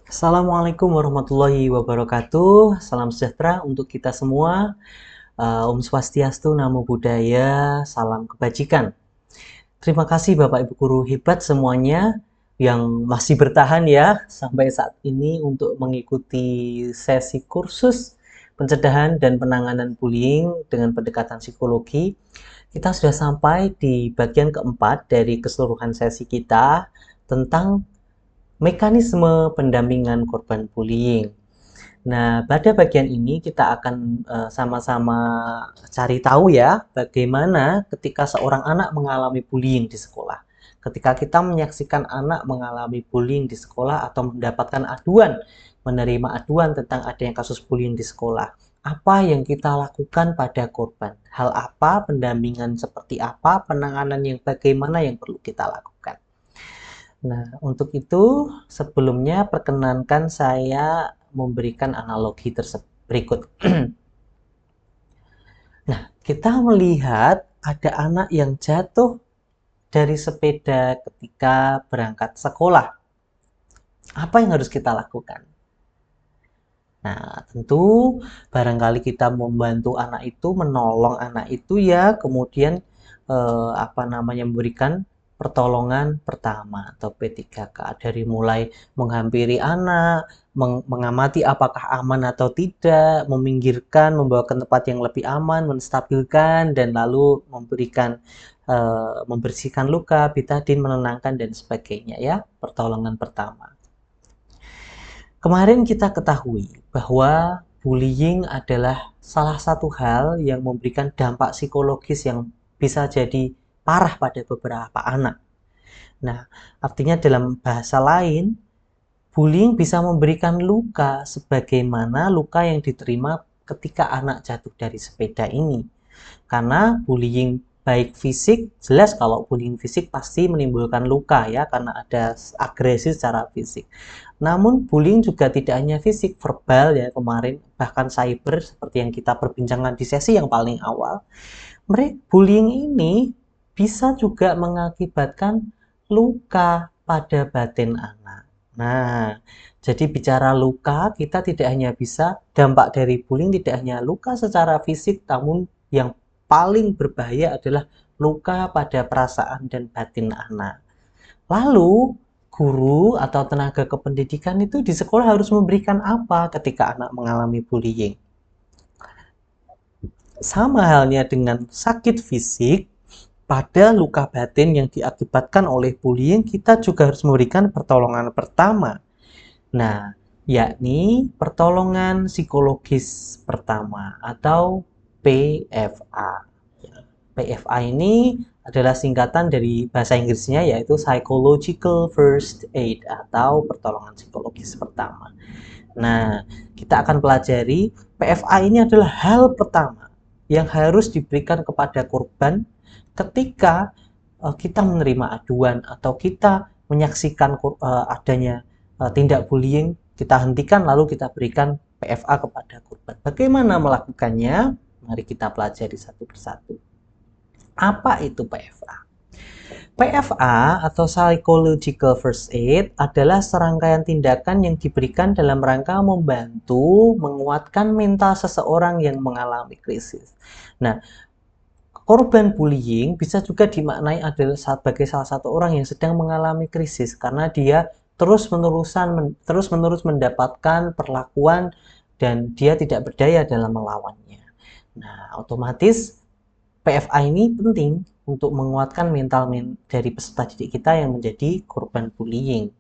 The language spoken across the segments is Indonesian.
Assalamualaikum warahmatullahi wabarakatuh. Salam sejahtera untuk kita semua. Om Swastiastu, Namo Buddhaya, salam kebajikan. Terima kasih Bapak Ibu Guru hebat semuanya yang masih bertahan ya sampai saat ini untuk mengikuti sesi kursus pencegahan dan penanganan bullying dengan pendekatan psikologi. Kita sudah sampai di bagian keempat dari keseluruhan sesi kita tentang mekanisme pendampingan korban bullying. Nah, pada bagian ini kita akan sama-sama cari tahu ya, bagaimana ketika seorang anak mengalami bullying di sekolah. Ketika kita menyaksikan anak mengalami bullying di sekolah atau mendapatkan aduan, menerima aduan tentang adanya kasus bullying di sekolah, apa yang kita lakukan pada korban? Hal apa, pendampingan seperti apa, penanganan yang bagaimana yang perlu kita lakukan? Nah, untuk itu sebelumnya perkenankan saya memberikan analogi berikut. Nah, kita melihat ada anak yang jatuh dari sepeda ketika berangkat sekolah. Apa yang harus kita lakukan? Nah, tentu barangkali kita membantu anak itu, menolong anak itu ya, kemudian memberikan pertolongan pertama atau P3K, dari mulai menghampiri anak, mengamati apakah aman atau tidak, meminggirkan, membawa ke tempat yang lebih aman, menstabilkan, dan lalu membersihkan luka, betadin, menenangkan dan sebagainya ya, pertolongan pertama. Kemarin kita ketahui bahwa bullying adalah salah satu hal yang memberikan dampak psikologis yang bisa jadi parah pada beberapa anak. Nah, artinya dalam bahasa lain, bullying bisa memberikan luka sebagaimana luka yang diterima ketika anak jatuh dari sepeda ini. Karena bullying baik fisik, jelas kalau bullying fisik pasti menimbulkan luka ya, karena ada agresi secara fisik. Namun bullying juga tidak hanya fisik, verbal ya kemarin, bahkan cyber seperti yang kita perbincangkan di sesi yang paling awal. Bullying ini bisa juga mengakibatkan luka pada batin anak. Nah, jadi bicara luka, kita tidak hanya bisa dampak dari bullying tidak hanya luka secara fisik, namun yang paling berbahaya adalah luka pada perasaan dan batin anak. Lalu, guru atau tenaga kependidikan itu di sekolah harus memberikan apa ketika anak mengalami bullying? Sama halnya dengan sakit fisik, pada luka batin yang diakibatkan oleh bullying, kita juga harus memberikan pertolongan pertama. Nah, yakni pertolongan psikologis pertama atau PFA. PFA ini adalah singkatan dari bahasa Inggrisnya yaitu Psychological First Aid atau pertolongan psikologis pertama. Nah, kita akan pelajari PFA ini adalah hal pertama yang harus diberikan kepada korban ketika kita menerima aduan atau kita menyaksikan adanya tindak bullying, kita hentikan lalu kita berikan PFA kepada korban. Bagaimana melakukannya? Mari kita pelajari satu persatu. Apa itu PFA? PFA atau Psychological First Aid adalah serangkaian tindakan yang diberikan dalam rangka membantu menguatkan mental seseorang yang mengalami krisis. Nah, korban bullying bisa juga dimaknai adalah sebagai salah satu orang yang sedang mengalami krisis karena dia terus-menerus mendapatkan perlakuan dan dia tidak berdaya dalam melawannya. Nah, otomatis PFA ini penting untuk menguatkan mental dari peserta didik kita yang menjadi korban bullying.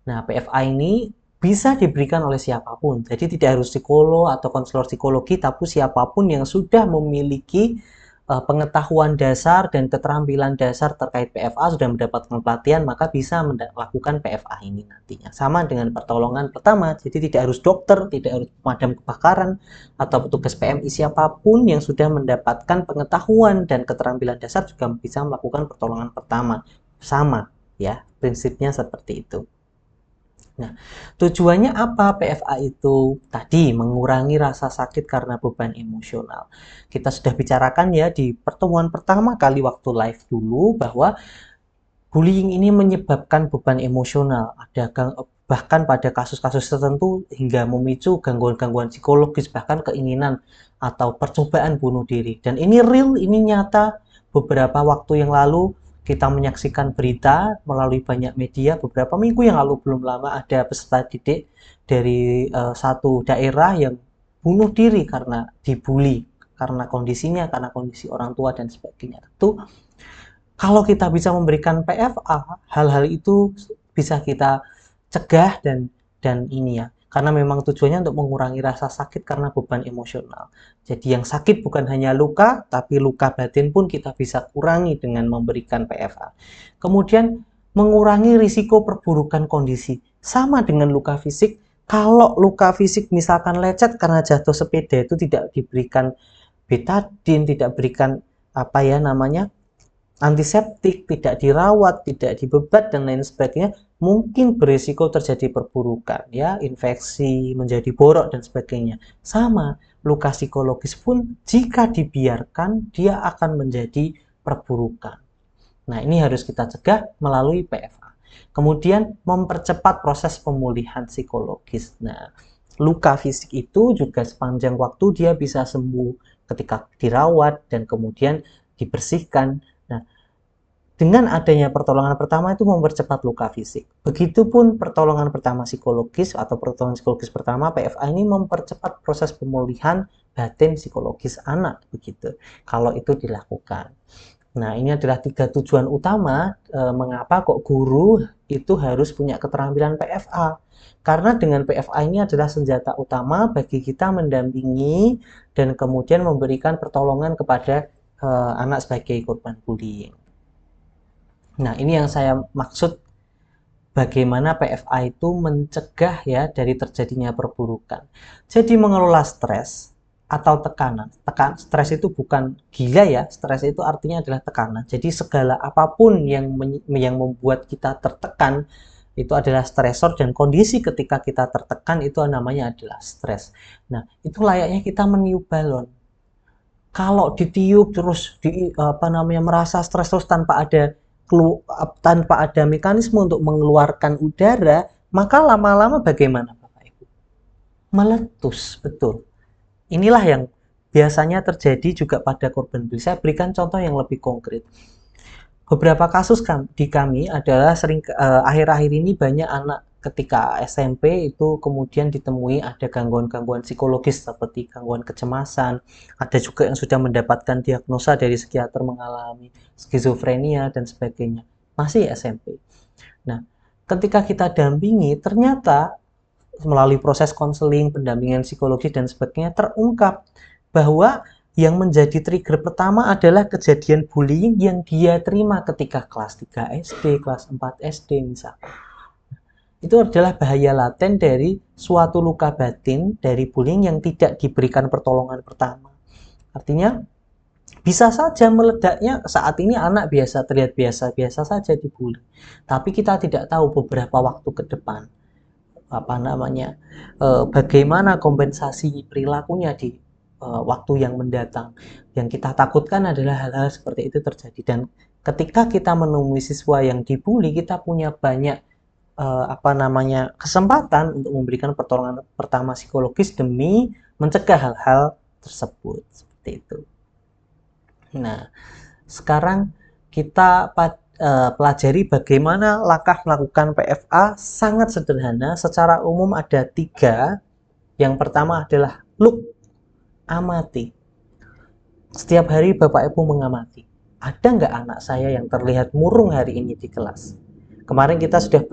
Nah, PFA ini bisa diberikan oleh siapapun. Jadi tidak harus psikolog atau konselor psikologi, tapi siapapun yang sudah memiliki pengetahuan dasar dan keterampilan dasar terkait PFA, sudah mendapatkan pelatihan, maka bisa melakukan PFA ini nantinya. Sama dengan pertolongan pertama, jadi tidak harus dokter, tidak harus pemadam kebakaran, atau petugas PMI, siapapun yang sudah mendapatkan pengetahuan dan keterampilan dasar juga bisa melakukan pertolongan pertama. Sama ya, prinsipnya seperti itu. Nah, tujuannya apa PFA itu? Tadi mengurangi rasa sakit karena beban emosional. Kita sudah bicarakan ya di pertemuan pertama kali waktu live dulu bahwa bullying ini menyebabkan beban emosional. Ada bahkan pada kasus-kasus tertentu hingga memicu gangguan-gangguan psikologis, bahkan keinginan atau percobaan bunuh diri. Dan ini real, ini nyata. Beberapa waktu yang lalu kita menyaksikan berita melalui banyak media, beberapa minggu yang lalu belum lama ada peserta didik dari satu daerah yang bunuh diri karena dibully, karena kondisinya, karena kondisi orang tua dan sebagainya. Itu kalau kita bisa memberikan PFA, hal-hal itu bisa kita cegah dan ini ya, karena memang tujuannya untuk mengurangi rasa sakit karena beban emosional. Jadi yang sakit bukan hanya luka, tapi luka batin pun kita bisa kurangi dengan memberikan PFA. Kemudian mengurangi risiko perburukan kondisi. Sama dengan luka fisik, kalau luka fisik misalkan lecet karena jatuh sepeda itu tidak diberikan betadine, tidak berikan apa ya namanya antiseptik, tidak dirawat, tidak dibebat dan lain sebagainya, mungkin berisiko terjadi perburukan ya, infeksi, menjadi borok dan sebagainya. Sama, luka psikologis pun jika dibiarkan dia akan menjadi perburukan. Nah, ini harus kita cegah melalui PFA. Kemudian mempercepat proses pemulihan psikologis. Nah, luka fisik itu juga sepanjang waktu dia bisa sembuh ketika dirawat dan kemudian dibersihkan. Nah, dengan adanya pertolongan pertama itu mempercepat luka fisik. Begitupun pertolongan pertama psikologis atau pertolongan psikologis pertama PFA ini mempercepat proses pemulihan batin psikologis anak begitu. Kalau itu dilakukan. Nah, ini adalah 3 tujuan utama mengapa kok guru itu harus punya keterampilan PFA. Karena dengan PFA ini adalah senjata utama bagi kita mendampingi dan kemudian memberikan pertolongan kepada anak sebagai korban bullying. Nah, ini yang saya maksud bagaimana PFA itu mencegah ya dari terjadinya perburukan. Jadi mengelola stres atau tekanan. Stres itu bukan gila ya, stres itu artinya adalah tekanan. Jadi segala apapun yang membuat kita tertekan itu adalah stresor dan kondisi ketika kita tertekan itu namanya adalah stres. Nah, itu layaknya kita meniup balon. Kalau ditiup terus merasa stres terus tanpa ada mekanisme untuk mengeluarkan udara, maka lama-lama bagaimana Bapak Ibu? Meletus, betul. Inilah yang biasanya terjadi juga pada korban bullying. Saya berikan contoh yang lebih konkret. Beberapa kasus di kami adalah akhir-akhir ini banyak anak ketika SMP itu kemudian ditemui ada gangguan-gangguan psikologis seperti gangguan kecemasan, ada juga yang sudah mendapatkan diagnosa dari psikiater mengalami skizofrenia dan sebagainya, masih SMP. Nah, ketika kita dampingi, ternyata melalui proses konseling, pendampingan psikologis dan sebagainya terungkap bahwa yang menjadi trigger pertama adalah kejadian bullying yang dia terima ketika kelas 3 SD, kelas 4 SD misalnya. Itu adalah bahaya laten dari suatu luka batin dari bullying yang tidak diberikan pertolongan pertama. Artinya bisa saja meledaknya saat ini anak biasa terlihat biasa-biasa saja dibully, tapi kita tidak tahu beberapa waktu ke depan bagaimana kompensasi perilakunya di waktu yang mendatang. Yang kita takutkan adalah hal-hal seperti itu terjadi, dan ketika kita menemui siswa yang dibully, kita punya banyak kesempatan untuk memberikan pertolongan pertama psikologis demi mencegah hal-hal tersebut seperti itu. Nah, sekarang kita pelajari bagaimana langkah melakukan PFA. Sangat sederhana, secara umum ada 3. Yang pertama adalah look, amati. Setiap hari Bapak Ibu mengamati, ada nggak anak saya yang terlihat murung hari ini di kelas? Kemarin kita sudah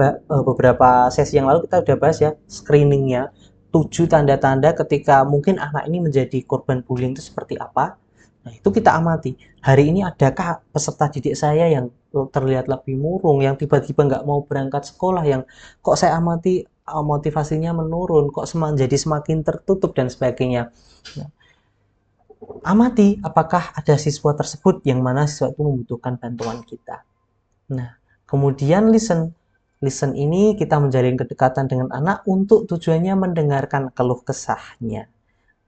beberapa sesi yang lalu kita sudah bahas ya, screeningnya 7 tanda-tanda ketika mungkin anak ini menjadi korban bullying itu seperti apa. Nah, itu kita amati. Hari ini adakah peserta didik saya yang terlihat lebih murung, yang tiba-tiba nggak mau berangkat sekolah, yang kok saya amati motivasinya menurun, kok jadi semakin tertutup dan sebagainya. Nah, amati apakah ada siswa tersebut yang mana siswa itu membutuhkan bantuan kita. Nah, kemudian listen. Listen ini kita menjalin kedekatan dengan anak untuk tujuannya mendengarkan keluh kesahnya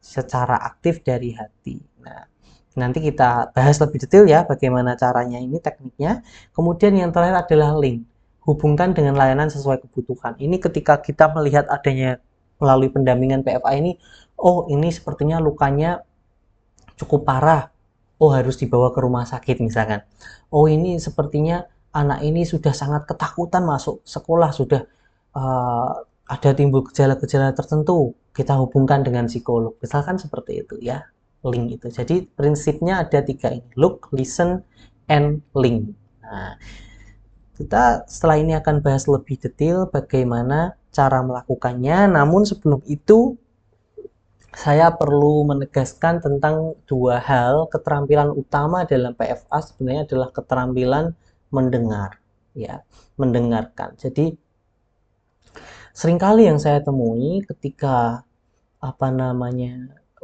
secara aktif dari hati. Nah, nanti kita bahas lebih detail ya bagaimana caranya ini, tekniknya. Kemudian yang terakhir adalah link. hubungkan dengan layanan sesuai kebutuhan. Ini ketika kita melihat adanya melalui pendampingan PFA ini, oh ini sepertinya lukanya cukup parah, oh harus dibawa ke rumah sakit misalkan. Oh ini sepertinya anak ini sudah sangat ketakutan masuk sekolah, sudah ada timbul gejala-gejala tertentu, kita hubungkan dengan psikolog. Misalkan seperti itu ya, link itu. Jadi prinsipnya ada 3 ini, look, listen, and link. Nah, kita setelah ini akan bahas lebih detail bagaimana cara melakukannya. Namun sebelum itu, saya perlu menegaskan tentang 2 hal. Keterampilan utama dalam PFA sebenarnya adalah keterampilan mendengar, ya, mendengarkan. Jadi seringkali yang saya temui ketika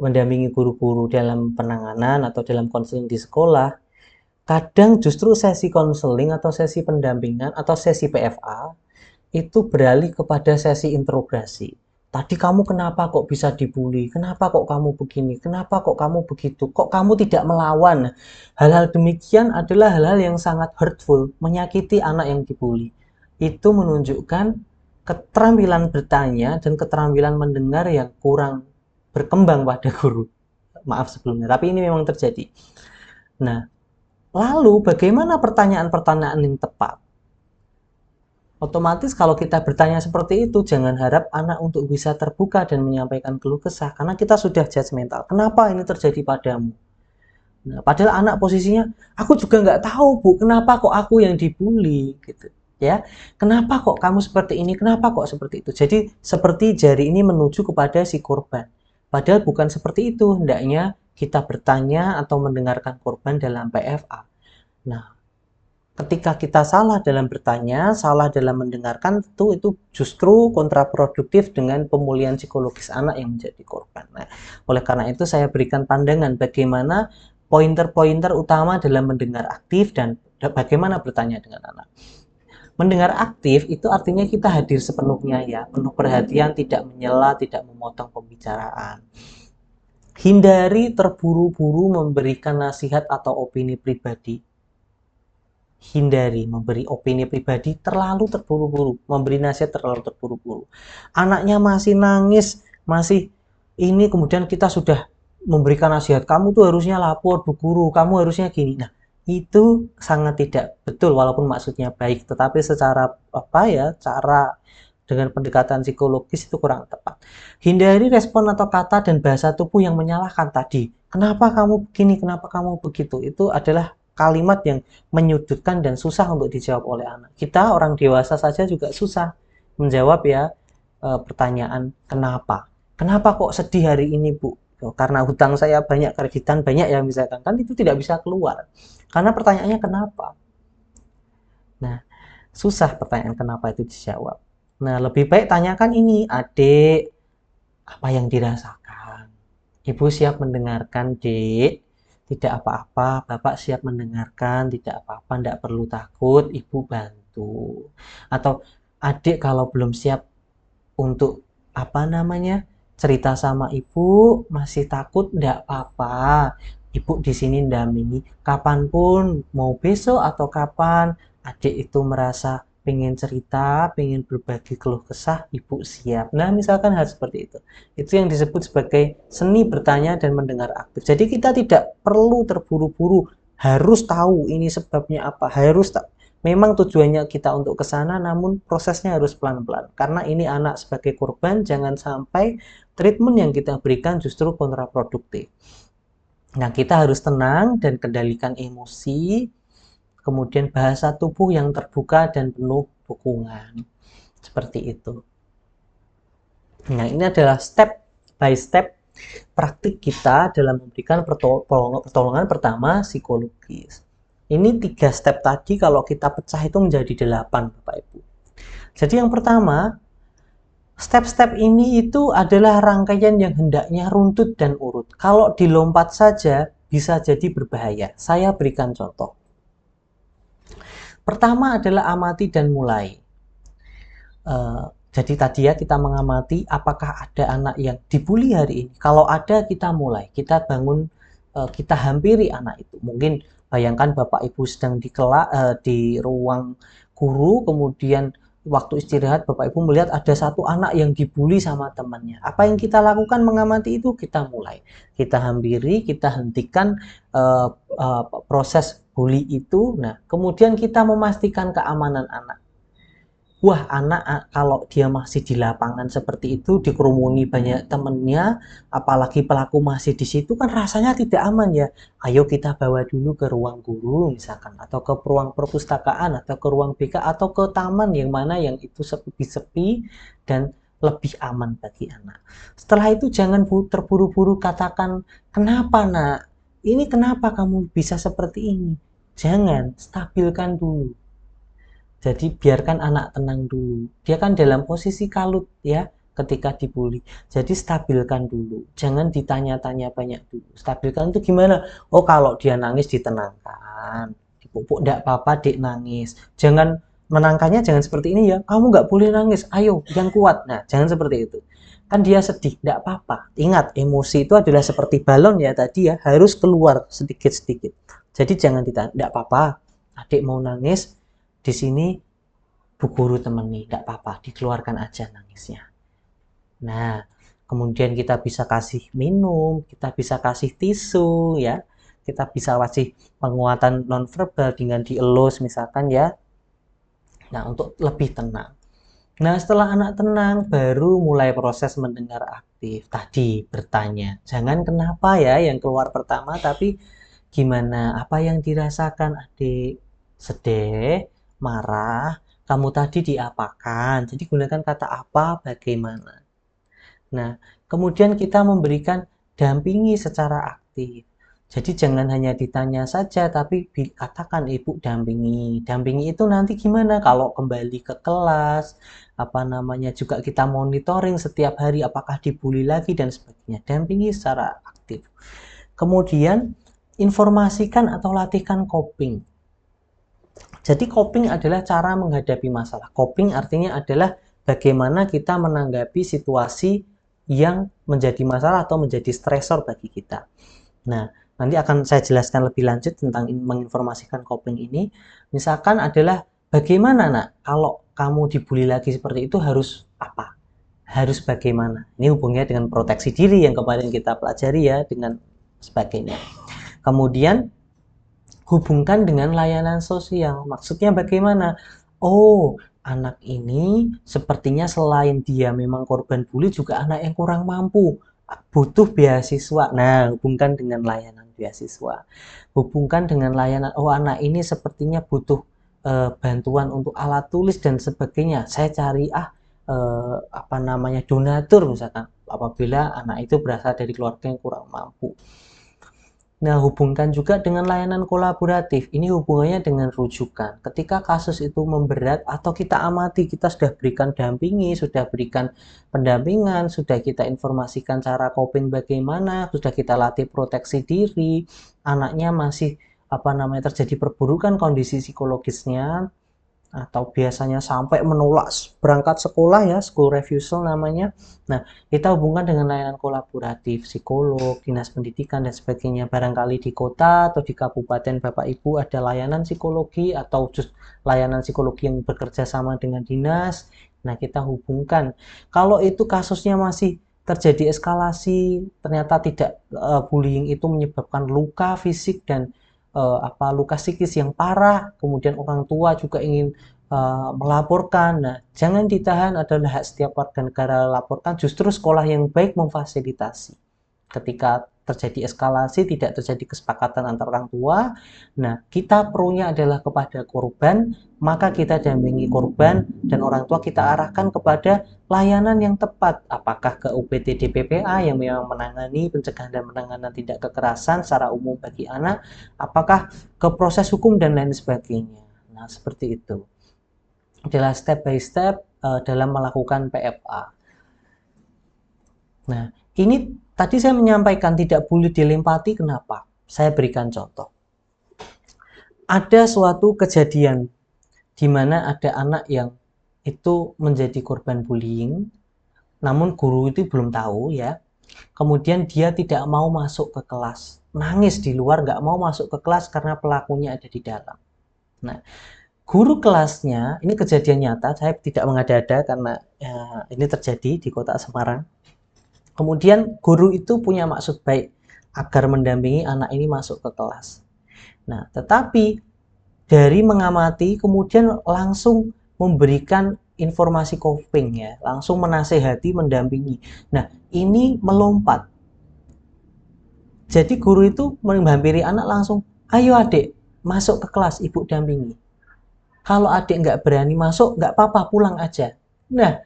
mendampingi guru-guru dalam penanganan atau dalam konseling di sekolah, kadang justru sesi konseling atau sesi pendampingan atau sesi PFA itu beralih kepada sesi interogasi. Tadi kamu kenapa kok bisa dibully? Kenapa kok kamu begini? Kenapa kok kamu begitu? Kok kamu tidak melawan? Hal-hal demikian adalah hal-hal yang sangat hurtful, menyakiti anak yang dibully. Itu menunjukkan keterampilan bertanya dan keterampilan mendengar yang kurang berkembang pada guru. Maaf sebelumnya, tapi ini memang terjadi. Nah, lalu bagaimana pertanyaan-pertanyaan yang tepat? Otomatis kalau kita bertanya seperti itu, jangan harap anak untuk bisa terbuka dan menyampaikan keluh kesah, karena kita sudah judgmental. Kenapa ini terjadi padamu? Nah, padahal anak posisinya, aku juga nggak tahu bu, kenapa kok aku yang dibully, gitu. Ya, kenapa kok kamu seperti ini? Kenapa kok seperti itu? Jadi seperti jari ini menuju kepada si korban. Padahal bukan seperti itu. Hendaknya kita bertanya atau mendengarkan korban dalam PFA. Nah, ketika kita salah dalam bertanya, salah dalam mendengarkan, tentu itu justru kontraproduktif dengan pemulihan psikologis anak yang menjadi korban. Nah, oleh karena itu saya berikan pandangan bagaimana pointer-pointer utama dalam mendengar aktif dan bagaimana bertanya dengan anak. Mendengar aktif itu artinya kita hadir sepenuhnya ya, penuh perhatian, tidak menyela, tidak memotong pembicaraan. Hindari terburu-buru memberikan nasihat atau opini pribadi. Hindari memberi opini pribadi terlalu terburu-buru, memberi nasihat terlalu terburu-buru. Anaknya masih nangis, masih ini, kemudian kita sudah memberikan nasihat, kamu tuh harusnya lapor bu guru, kamu harusnya gini. Nah, itu sangat tidak betul walaupun maksudnya baik, tetapi secara cara dengan pendekatan psikologis itu kurang tepat. Hindari respon atau kata dan bahasa tubuh yang menyalahkan tadi. Kenapa kamu begini, kenapa kamu begitu? Itu adalah kalimat yang menyudutkan dan susah untuk dijawab oleh anak. Kita orang dewasa saja juga susah menjawab ya pertanyaan kenapa. Kenapa kok sedih hari ini bu? Karena hutang saya banyak, kreditan banyak ya misalkan. Kan itu tidak bisa keluar. Karena pertanyaannya kenapa. Nah, susah pertanyaan kenapa itu dijawab. Nah, lebih baik tanyakan ini, adik, apa yang dirasakan? Ibu siap mendengarkan, dek. Tidak apa-apa, Bapak siap mendengarkan, tidak apa-apa, tidak perlu takut, Ibu bantu. Atau adik kalau belum siap untuk cerita sama Ibu, masih takut, tidak apa-apa. Ibu di sini dampingi, kapanpun, mau besok atau kapan, adik itu merasa pengen cerita, pengen berbagi keluh kesah, ibu siap. Nah, misalkan hal seperti itu. Itu yang disebut sebagai seni bertanya dan mendengar aktif. Jadi kita tidak perlu terburu-buru, harus tahu ini sebabnya apa, memang tujuannya kita untuk ke sana, namun prosesnya harus pelan-pelan. Karena ini anak sebagai korban, jangan sampai treatment yang kita berikan justru kontraproduktif. Nah, kita harus tenang dan kendalikan emosi, kemudian bahasa tubuh yang terbuka dan penuh dukungan. Seperti itu. Nah, ini adalah step by step praktik kita dalam memberikan pertolongan pertama psikologis. Ini 3 step tadi kalau kita pecah itu menjadi 8, Bapak Ibu. Jadi yang pertama, step-step ini itu adalah rangkaian yang hendaknya runtut dan urut. Kalau dilompat saja bisa jadi berbahaya. Saya berikan contoh. Pertama adalah amati dan mulai. Jadi tadi ya kita mengamati apakah ada anak yang dibully hari ini. Kalau ada kita mulai, kita bangun, kita hampiri anak itu. Mungkin bayangkan Bapak Ibu sedang di ruang guru, kemudian waktu istirahat Bapak Ibu melihat ada satu anak yang dibully sama temannya. Apa yang kita lakukan mengamati itu? Kita mulai, kita hampiri, kita hentikan proses bully itu. Nah, kemudian kita memastikan keamanan anak. Wah, anak kalau dia masih di lapangan seperti itu, dikerumuni banyak temennya, apalagi pelaku masih di situ, kan rasanya tidak aman ya. Ayo kita bawa dulu ke ruang guru misalkan, atau ke ruang perpustakaan, atau ke ruang BK, atau ke taman yang mana yang itu sepi-sepi dan lebih aman bagi anak. Setelah itu jangan terburu-buru katakan, kenapa nak? Ini kenapa kamu bisa seperti ini? Jangan, stabilkan dulu. Jadi biarkan anak tenang dulu. Dia kan dalam posisi kalut ya ketika dibully. Jadi stabilkan dulu. Jangan ditanya-tanya banyak dulu. Stabilkan itu gimana? Oh, kalau dia nangis ditenangkan. Dipupuk, enggak apa-apa dek nangis. Jangan menangkannya jangan seperti ini ya. Kamu nggak boleh nangis. Ayo, yang kuat. Nah, jangan seperti itu. Kan dia sedih, enggak apa-apa. Ingat, emosi itu adalah seperti balon ya tadi ya, harus keluar sedikit-sedikit. Jadi jangan ditanya, enggak apa-apa. Adik mau nangis, di sini Bu Guru temani, tidak apa-apa, dikeluarkan aja nangisnya. Nah, kemudian kita bisa kasih minum, kita bisa kasih tisu ya, kita bisa kasih penguatan nonverbal dengan dielus misalkan ya. Nah, untuk lebih tenang. Nah, setelah anak tenang, baru mulai proses mendengar aktif. Tadi bertanya, jangan kenapa ya yang keluar pertama, tapi gimana, apa yang dirasakan adik? Sedih, marah, kamu tadi diapakan? Jadi gunakan kata apa, bagaimana. Nah, kemudian kita memberikan dampingi secara aktif. Jadi jangan hanya ditanya saja, tapi katakan ibu dampingi. Dampingi itu nanti gimana kalau kembali ke kelas, apa namanya juga kita monitoring setiap hari apakah dibully lagi dan sebagainya. Dampingi secara aktif. Kemudian informasikan atau latihkan coping. Jadi coping adalah cara menghadapi masalah. Coping artinya adalah bagaimana kita menanggapi situasi yang menjadi masalah atau menjadi stresor bagi kita. Nah, nanti akan saya jelaskan lebih lanjut tentang menginformasikan coping ini. Misalkan adalah bagaimana nak kalau kamu dibully lagi seperti itu harus apa? Harus bagaimana? Ini hubungannya dengan proteksi diri yang kemarin kita pelajari ya, dengan sebagainya. Kemudian hubungkan dengan layanan sosial. Maksudnya bagaimana? Oh, anak ini sepertinya selain dia memang korban bully juga anak yang kurang mampu, butuh beasiswa. Nah, hubungkan dengan layanan beasiswa. Hubungkan dengan layanan, oh anak ini sepertinya butuh bantuan untuk alat tulis dan sebagainya. Saya cari apa namanya donatur misalkan apabila anak itu berasal dari keluarga yang kurang mampu. Nah, hubungkan juga dengan layanan kolaboratif. Ini hubungannya dengan rujukan. Ketika kasus itu memberat atau kita amati, kita sudah berikan dampingi, sudah berikan pendampingan, sudah kita informasikan cara coping bagaimana, sudah kita latih proteksi diri, anaknya masih terjadi perburukan kondisi psikologisnya, atau biasanya sampai menolak berangkat sekolah ya, school refusal namanya. Nah, kita hubungkan dengan layanan kolaboratif, psikolog, dinas pendidikan dan sebagainya. Barangkali di kota atau di kabupaten Bapak Ibu ada layanan psikologi atau layanan psikologi yang bekerja sama dengan dinas. Nah, kita hubungkan. Kalau itu kasusnya masih terjadi eskalasi, ternyata tidak bullying itu menyebabkan luka fisik dan luka psikis yang parah, kemudian orang tua juga ingin melaporkan. Nah, jangan ditahan, adalah hak setiap warga negara laporkan. Justru sekolah yang baik memfasilitasi. Ketika terjadi eskalasi, tidak terjadi kesepakatan antar orang tua. Nah, kita pro-nya adalah kepada korban, maka kita dampingi korban dan orang tua kita arahkan kepada layanan yang tepat. Apakah ke UPTD PPA yang memang menangani pencegahan dan penanganan tindak kekerasan secara umum bagi anak, apakah ke proses hukum dan lain sebagainya. Nah, seperti itu. Adalah step by step dalam melakukan PFA. Nah, ini tadi saya menyampaikan tidak boleh dilempati, kenapa? Saya berikan contoh. Ada suatu kejadian di mana ada anak yang itu menjadi korban bullying, namun guru itu belum tahu ya. Kemudian dia tidak mau masuk ke kelas, nangis di luar, nggak mau masuk ke kelas karena pelakunya ada di dalam. Nah, Guru kelasnya, ini kejadian nyata, saya tidak mengada-ada karena ya, ini terjadi di kota Semarang. Kemudian guru itu punya maksud baik agar mendampingi anak ini masuk ke kelas. Nah, tetapi dari mengamati kemudian langsung memberikan informasi coping ya, langsung menasehati, mendampingi. Nah, ini melompat. Jadi guru itu menghampiri anak langsung, ayo adik, masuk ke kelas, ibu dampingi. Kalau adik nggak berani masuk, nggak apa-apa, pulang aja. Nah,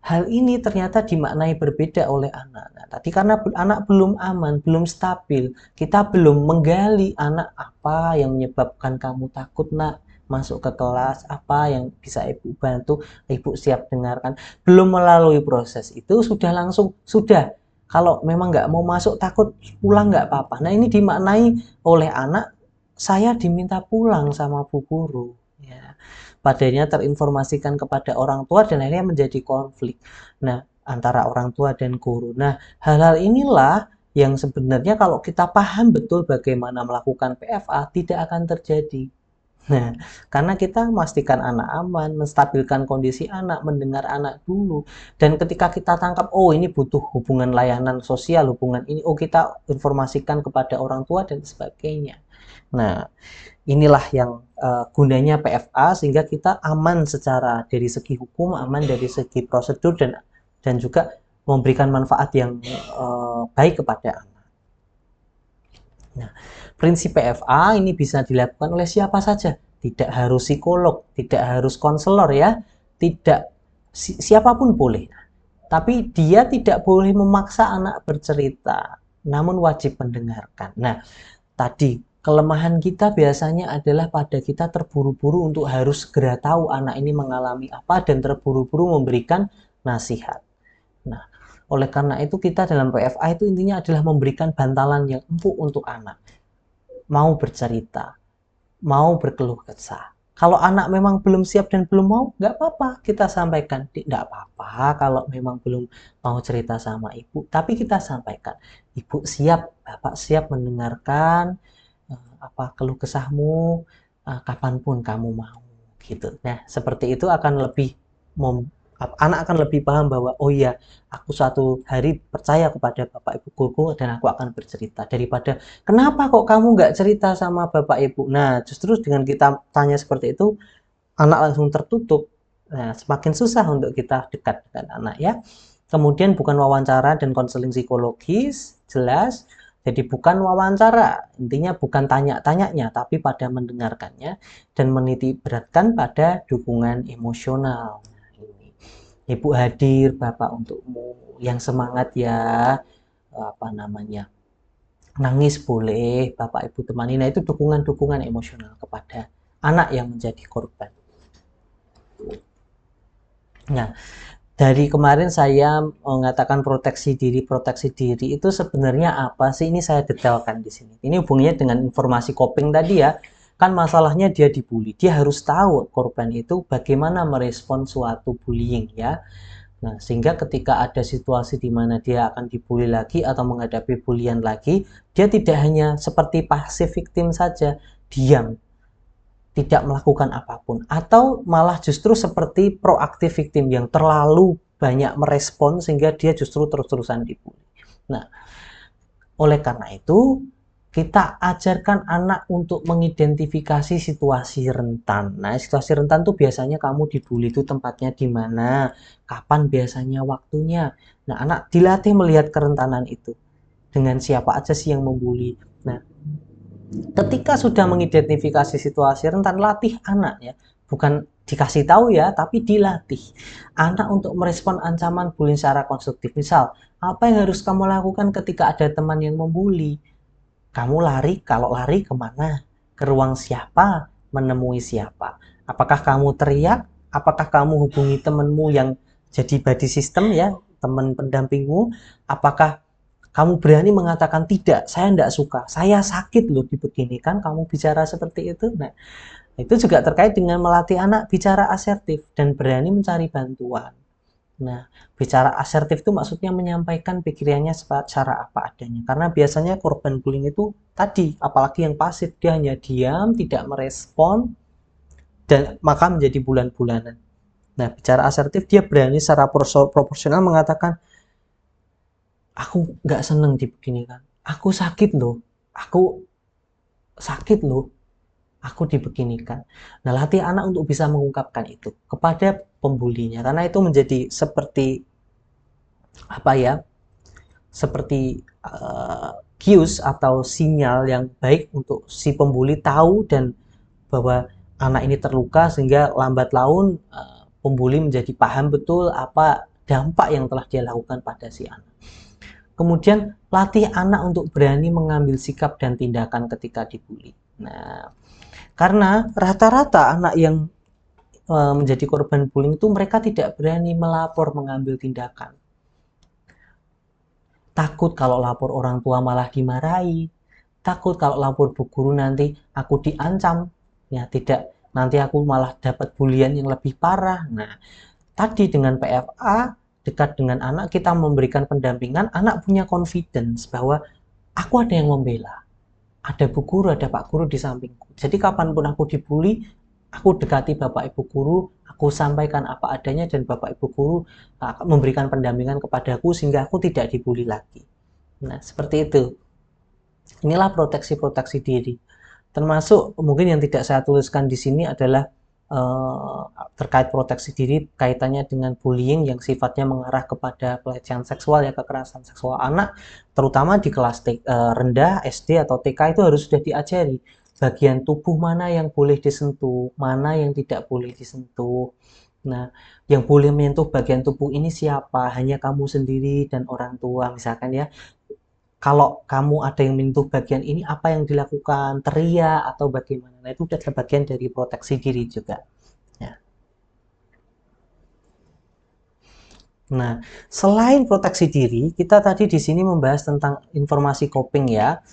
hal ini ternyata dimaknai berbeda oleh anak. Nah, tadi karena anak belum aman, belum stabil, kita belum menggali anak apa yang menyebabkan kamu takut nak masuk ke kelas, apa yang bisa ibu bantu, ibu siap dengarkan. Belum melalui proses itu sudah langsung, sudah. Kalau memang nggak mau masuk takut pulang nggak apa-apa. Nah ini dimaknai oleh anak, saya diminta pulang sama bu guru. Ya, padanya terinformasikan kepada orang tua dan akhirnya menjadi konflik. Nah, antara orang tua dan guru. Nah, hal-hal inilah yang sebenarnya kalau kita paham betul bagaimana melakukan PFA tidak akan terjadi. Nah, karena kita memastikan anak aman, menstabilkan kondisi anak, mendengar anak dulu. Dan ketika kita tangkap, oh ini butuh hubungan layanan sosial, hubungan ini, oh kita informasikan kepada orang tua dan sebagainya. Nah, inilah yang gunanya PFA sehingga kita aman secara dari segi hukum, aman dari segi prosedur dan juga memberikan manfaat yang baik kepada anak. Nah, prinsip PFA ini bisa dilakukan oleh siapa saja, tidak harus psikolog, tidak harus konselor ya, tidak siapapun boleh. Tapi dia tidak boleh memaksa anak bercerita, namun wajib mendengarkan. Nah, tadi kelemahan kita biasanya adalah pada kita terburu-buru untuk harus segera tahu anak ini mengalami apa dan terburu-buru memberikan nasihat. Nah, oleh karena itu kita dalam PFA itu intinya adalah memberikan bantalan yang empuk untuk anak. Mau bercerita, mau berkeluh kesah. Kalau anak memang belum siap dan belum mau, nggak apa-apa kita sampaikan. Nggak apa-apa kalau memang belum mau cerita sama ibu, tapi kita sampaikan. Ibu siap, bapak siap mendengarkan apa keluh kesahmu kapanpun kamu mau gitu. Nah, seperti itu akan lebih anak akan lebih paham bahwa oh iya, aku suatu hari percaya kepada bapak ibu guruku dan aku akan bercerita daripada kenapa kok kamu nggak cerita sama bapak ibu. Nah, justru dengan kita tanya seperti itu, anak langsung tertutup. Nah, semakin susah untuk kita dekat dengan anak ya. Kemudian bukan wawancara dan konseling psikologis, jelas. Jadi bukan wawancara, intinya bukan tanya-tanyanya, tapi pada mendengarkannya dan meniti beratkan pada dukungan emosional. Nah, ini. Ibu hadir, Bapak untukmu, yang semangat ya, apa namanya, nangis boleh, Bapak Ibu temani. Nah itu dukungan-dukungan emosional kepada anak yang menjadi korban. Nah, dari kemarin saya mengatakan proteksi diri itu sebenarnya apa sih? Ini saya detailkan di sini. Ini hubungannya dengan informasi coping tadi ya. Kan masalahnya dia dibully. Dia harus tahu korban itu bagaimana merespon suatu bullying ya. Nah, sehingga ketika ada situasi di mana dia akan dibully lagi atau menghadapi bulian lagi, dia tidak hanya seperti pasif victim saja, diam, tidak melakukan apapun, atau malah justru seperti proaktif victim yang terlalu banyak merespon sehingga dia justru terus-terusan dibully. Nah, oleh karena itu kita ajarkan anak untuk mengidentifikasi situasi rentan. Nah, situasi rentan tuh biasanya kamu dibully itu tempatnya di mana, kapan biasanya waktunya. Nah, anak dilatih melihat kerentanan itu. Dengan siapa aja sih yang membuli. Nah, ketika sudah mengidentifikasi situasi rentan, latih anak ya, bukan dikasih tahu ya, tapi dilatih anak untuk merespon ancaman bullying secara konstruktif. Misal, apa yang harus kamu lakukan ketika ada teman yang membuli? Kamu lari, kalau lari kemana? Ke ruang siapa? Menemui siapa? Apakah kamu teriak? Apakah kamu hubungi temanmu yang jadi body system ya, teman pendampingmu? Apakah kamu berani mengatakan tidak, saya tidak suka, saya sakit loh dibeginikan, kamu bicara seperti itu. Nah, itu juga terkait dengan melatih anak bicara asertif dan berani mencari bantuan. Nah, bicara asertif itu maksudnya menyampaikan pikirannya secara apa adanya. Karena biasanya korban bullying itu tadi, apalagi yang pasif, dia hanya diam, tidak merespon, dan maka menjadi bulan-bulanan. Nah, bicara asertif, dia berani secara proporsional mengatakan, aku nggak seneng dibeginikan, aku sakit loh, aku sakit loh, aku dibeginikan. Nah, latih anak untuk bisa mengungkapkan itu kepada pembulinya, karena itu menjadi seperti apa ya, seperti cues atau sinyal yang baik untuk si pembuli tahu dan bahwa anak ini terluka, sehingga lambat laun pembuli menjadi paham betul apa dampak yang telah dia lakukan pada si anak. Kemudian latih anak untuk berani mengambil sikap dan tindakan ketika dibully. Nah, karena rata-rata anak yang menjadi korban bullying itu mereka tidak berani melapor, mengambil tindakan. Takut kalau lapor orang tua malah dimarahi, takut kalau lapor bu guru nanti aku diancam, ya tidak, nanti aku malah dapat bulian yang lebih parah. Nah, tadi dengan PFA, dekat dengan anak, kita memberikan pendampingan, anak punya confidence bahwa aku ada yang membela, ada bu guru, ada pak guru di sampingku. Jadi kapanpun aku dibully, aku dekati bapak ibu guru, aku sampaikan apa adanya, dan bapak ibu guru memberikan pendampingan kepadaku sehingga aku tidak dibully lagi. Nah, seperti itu. Inilah proteksi-proteksi diri. Termasuk mungkin yang tidak saya tuliskan di sini adalah terkait proteksi diri kaitannya dengan bullying yang sifatnya mengarah kepada pelecehan seksual, ya, kekerasan seksual anak, terutama di kelas rendah, SD atau TK itu harus sudah diajari bagian tubuh mana yang boleh disentuh, mana yang tidak boleh disentuh. Nah, yang boleh menyentuh bagian tubuh ini siapa? Hanya kamu sendiri dan orang tua, misalkan ya. Kalau kamu ada yang menyentuh bagian ini, apa yang dilakukan? Teriak atau bagaimana? Nah, itu adalah bagian dari proteksi diri juga. Ya. Nah, selain proteksi diri, kita tadi di sini membahas tentang informasi coping, ya.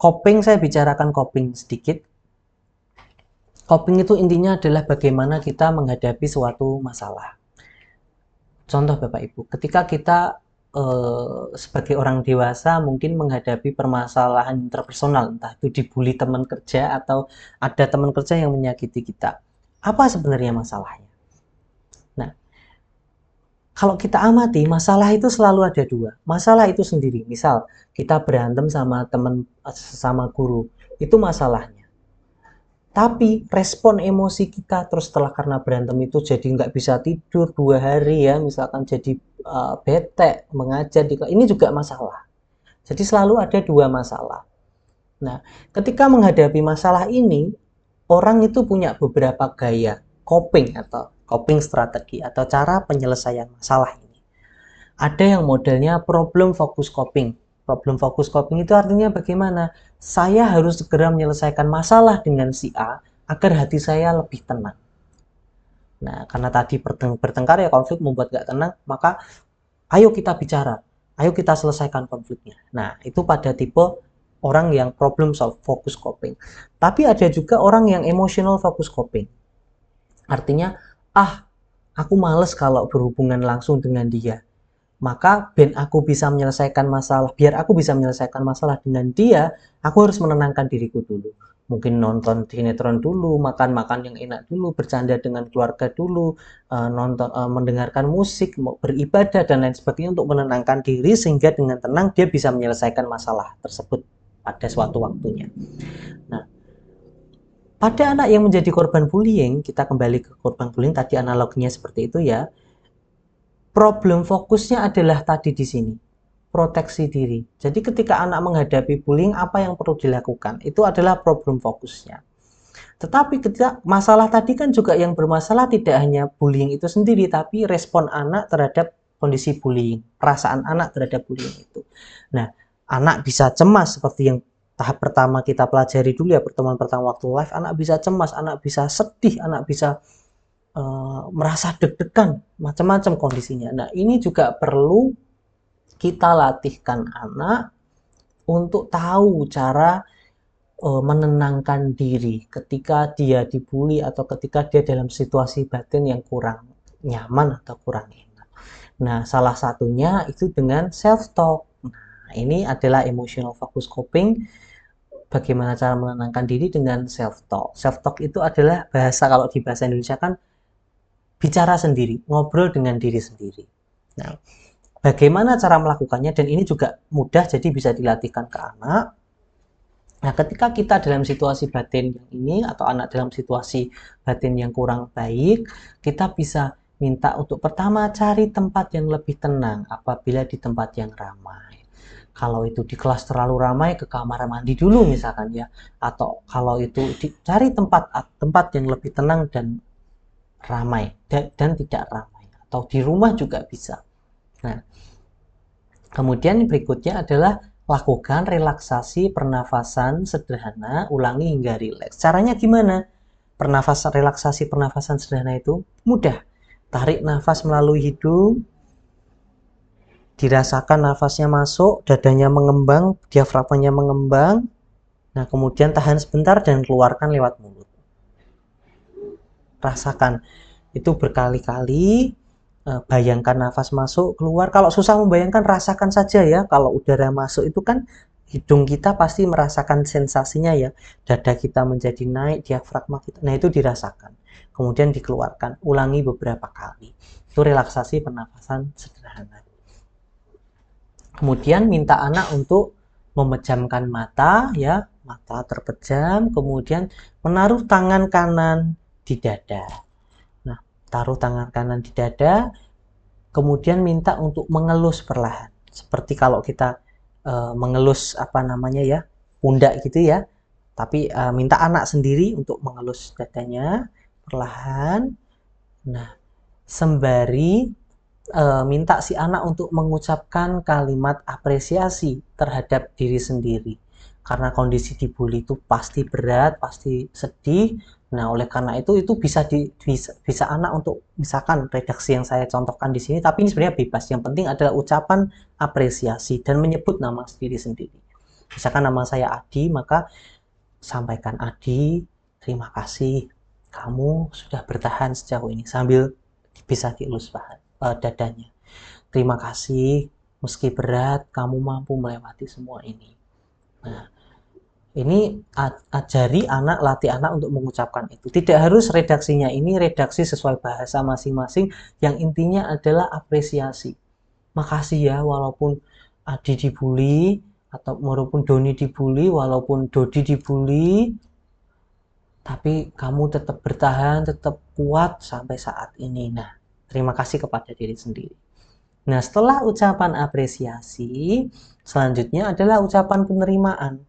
Coping, saya bicarakan coping sedikit. Coping itu intinya adalah bagaimana kita menghadapi suatu masalah. Contoh Bapak Ibu, ketika kita sebagai orang dewasa mungkin menghadapi permasalahan interpersonal, entah itu dibully teman kerja atau ada teman kerja yang menyakiti kita. Apa sebenarnya masalahnya? Nah, kalau kita amati, masalah itu selalu ada dua. Masalah itu sendiri, misal kita berantem sama teman, sama guru, itu masalahnya. Tapi respon emosi kita terus setelah karena berantem itu jadi nggak bisa tidur 2 hari, ya, misalkan jadi bete mengajar ini juga masalah. Jadi selalu ada dua masalah. Nah, ketika menghadapi masalah ini, orang itu punya beberapa gaya coping atau coping strategi atau cara penyelesaian masalah ini. Ada yang modelnya problem focus coping. Problem focus coping itu artinya bagaimana? Saya harus segera menyelesaikan masalah dengan si A agar hati saya lebih tenang. Nah, karena tadi bertengkar, ya, konflik membuat gak tenang, maka ayo kita bicara, ayo kita selesaikan konfliknya. Nah, itu pada tipe orang yang problem focus coping. Tapi ada juga orang yang emotional focus coping. Artinya, aku males kalau berhubungan langsung dengan dia. Maka biar aku bisa menyelesaikan masalah dengan dia, aku harus menenangkan diriku dulu. Mungkin nonton sinetron dulu, makan-makan yang enak dulu, bercanda dengan keluarga dulu, mendengarkan musik, beribadah dan lain sebagainya untuk menenangkan diri sehingga dengan tenang dia bisa menyelesaikan masalah tersebut pada suatu waktunya. Nah, pada anak yang menjadi korban bullying, kita kembali ke korban bullying, tadi analoginya seperti itu, ya. Problem fokusnya adalah tadi di sini, proteksi diri. Jadi ketika anak menghadapi bullying, apa yang perlu dilakukan? Itu adalah problem fokusnya. Tetapi ketika masalah tadi kan juga yang bermasalah tidak hanya bullying itu sendiri, tapi respon anak terhadap kondisi bullying, perasaan anak terhadap bullying itu. Nah, anak bisa cemas seperti yang tahap pertama kita pelajari dulu, ya, pertemuan pertama waktu live. Anak bisa cemas, anak bisa sedih, anak bisa merasa deg-degan, macam-macam kondisinya. Nah, ini juga perlu kita latihkan anak untuk tahu cara menenangkan diri ketika dia dibully atau ketika dia dalam situasi batin yang kurang nyaman atau kurang enak. Nah, salah satunya itu dengan self-talk. Nah, ini adalah emotional focus coping. bagaimana cara menenangkan diri dengan self talk. Self talk itu adalah bahasa, kalau di bahasa Indonesia kan bicara sendiri, ngobrol dengan diri sendiri. Nah, bagaimana cara melakukannya, dan ini juga mudah, jadi bisa dilatihkan ke anak. Nah, ketika kita dalam situasi batin yang ini, atau anak dalam situasi batin yang kurang baik, kita bisa minta untuk pertama cari tempat yang lebih tenang apabila di tempat yang ramai. Kalau itu di kelas terlalu ramai, ke kamar mandi dulu misalkan ya. Atau kalau itu cari tempat yang lebih tenang dan ramai, dan tidak ramai. Atau di rumah juga bisa. Nah, kemudian berikutnya adalah lakukan relaksasi pernafasan sederhana, ulangi hingga rileks. Caranya gimana? Relaksasi pernafasan sederhana itu mudah. Tarik nafas melalui hidung, dirasakan nafasnya masuk, dadanya mengembang, diafragmanya mengembang. Nah, kemudian tahan sebentar dan keluarkan lewat mulut. Rasakan itu berkali-kali. Bayangkan nafas masuk, keluar. Kalau susah membayangkan, rasakan saja ya. Kalau udara masuk itu kan hidung kita pasti merasakan sensasinya ya. Dada kita menjadi naik, diafragma kita. Nah, itu dirasakan. Kemudian dikeluarkan. Ulangi beberapa kali. Itu relaksasi pernafasan sederhana. Kemudian minta anak untuk memejamkan mata ya, mata terpejam, kemudian menaruh tangan kanan di dada. Nah, taruh tangan kanan di dada, kemudian minta untuk mengelus perlahan. Seperti kalau kita mengelus apa namanya ya, pundak gitu ya. Tapi minta anak sendiri untuk mengelus dadanya perlahan. Nah, sembari minta si anak untuk mengucapkan kalimat apresiasi terhadap diri sendiri. Karena kondisi dibully itu pasti berat, pasti sedih. Nah, oleh karena itu bisa anak untuk misalkan redaksi yang saya contohkan di sini, tapi ini sebenarnya bebas. Yang penting adalah ucapan apresiasi dan menyebut nama diri sendiri. Misalkan nama saya Adi, maka sampaikan, Adi, terima kasih kamu sudah bertahan sejauh ini, sambil bisa dielus dadanya. Terima kasih, meski berat, kamu mampu melewati semua ini. Nah, ini latih anak untuk mengucapkan itu. Tidak harus redaksinya ini redaksi sesuai bahasa masing-masing, yang intinya adalah apresiasi. Makasih ya, walaupun Adi dibully, atau walaupun Doni dibully, walaupun Dodi dibully, tapi kamu tetap bertahan, tetap kuat sampai saat ini. Nah, terima kasih kepada diri sendiri. Nah, setelah ucapan apresiasi, selanjutnya adalah ucapan penerimaan.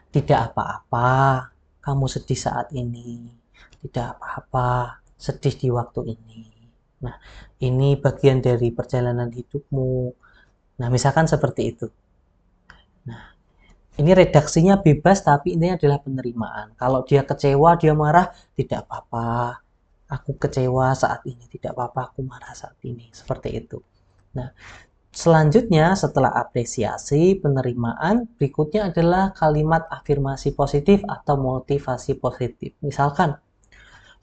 Tidak apa-apa, kamu sedih saat ini. Tidak apa-apa, sedih di waktu ini. Nah, ini bagian dari perjalanan hidupmu. Nah, misalkan seperti itu. Nah, ini redaksinya bebas, tapi intinya adalah penerimaan. Kalau dia kecewa, dia marah, tidak apa-apa. Aku kecewa saat ini, tidak apa-apa, aku marah saat ini. Seperti itu. Nah, selanjutnya setelah apresiasi, penerimaan, berikutnya adalah kalimat afirmasi positif atau motivasi positif. Misalkan,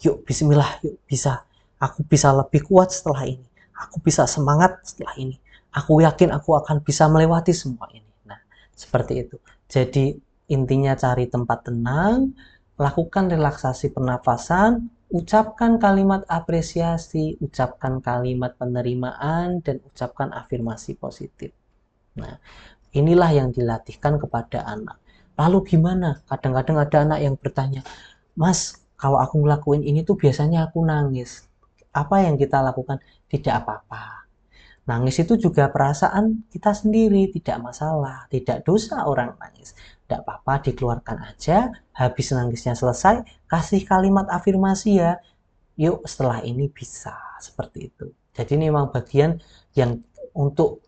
yuk bismillah, yuk bisa. Aku bisa lebih kuat setelah ini. Aku bisa semangat setelah ini. Aku yakin aku akan bisa melewati semua ini. Nah, seperti itu. Jadi intinya cari tempat tenang, lakukan relaksasi pernafasan, ucapkan kalimat apresiasi, ucapkan kalimat penerimaan, dan ucapkan afirmasi positif. Nah, inilah yang dilatihkan kepada anak. Lalu gimana? Kadang-kadang ada anak yang bertanya, Mas, kalau aku ngelakuin ini tuh biasanya aku nangis. Apa yang kita lakukan? Tidak apa-apa. Nangis itu juga perasaan kita sendiri, tidak masalah, tidak dosa orang nangis. Tidak apa-apa, dikeluarkan aja, habis nangisnya selesai, kasih kalimat afirmasi ya. Yuk setelah ini bisa, seperti itu. Jadi ini memang bagian yang untuk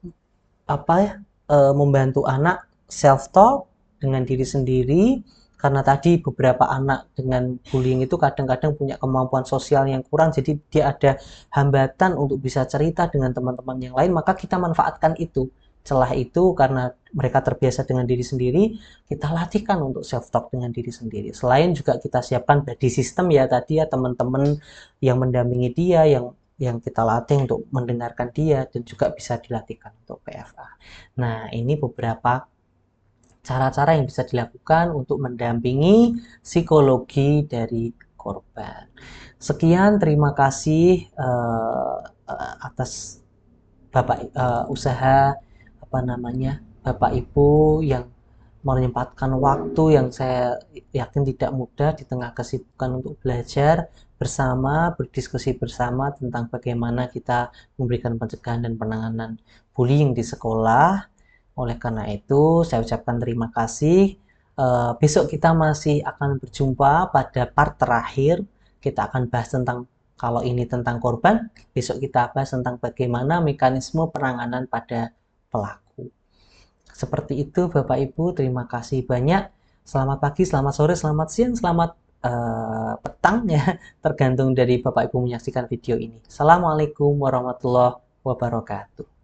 apa ya, membantu anak self talk dengan diri sendiri, karena tadi beberapa anak dengan bullying itu kadang-kadang punya kemampuan sosial yang kurang, jadi dia ada hambatan untuk bisa cerita dengan teman-teman yang lain, maka kita manfaatkan itu, celah itu, karena mereka terbiasa dengan diri sendiri, kita latihkan untuk self talk dengan diri sendiri. Selain juga kita siapkan body system ya tadi ya, teman-teman yang mendampingi dia, yang kita latih untuk mendengarkan dia, dan juga bisa dilatihkan untuk PFA. Nah, ini beberapa cara-cara yang bisa dilakukan untuk mendampingi psikologi dari korban. Sekian, terima kasih atas usaha Bapak Ibu yang menyempatkan waktu yang saya yakin tidak mudah di tengah kesibukan untuk belajar bersama, berdiskusi bersama tentang bagaimana kita memberikan pencegahan dan penanganan bullying di sekolah. Oleh karena itu, saya ucapkan terima kasih. Besok kita masih akan berjumpa pada part terakhir. Kita akan bahas tentang, kalau ini tentang korban, besok kita bahas tentang bagaimana mekanisme penanganan pada pelaku. Seperti itu Bapak Ibu, terima kasih banyak. Selamat pagi, selamat sore, selamat siang, selamat petang ya, tergantung dari Bapak Ibu menyaksikan video ini. Assalamualaikum warahmatullahi wabarakatuh.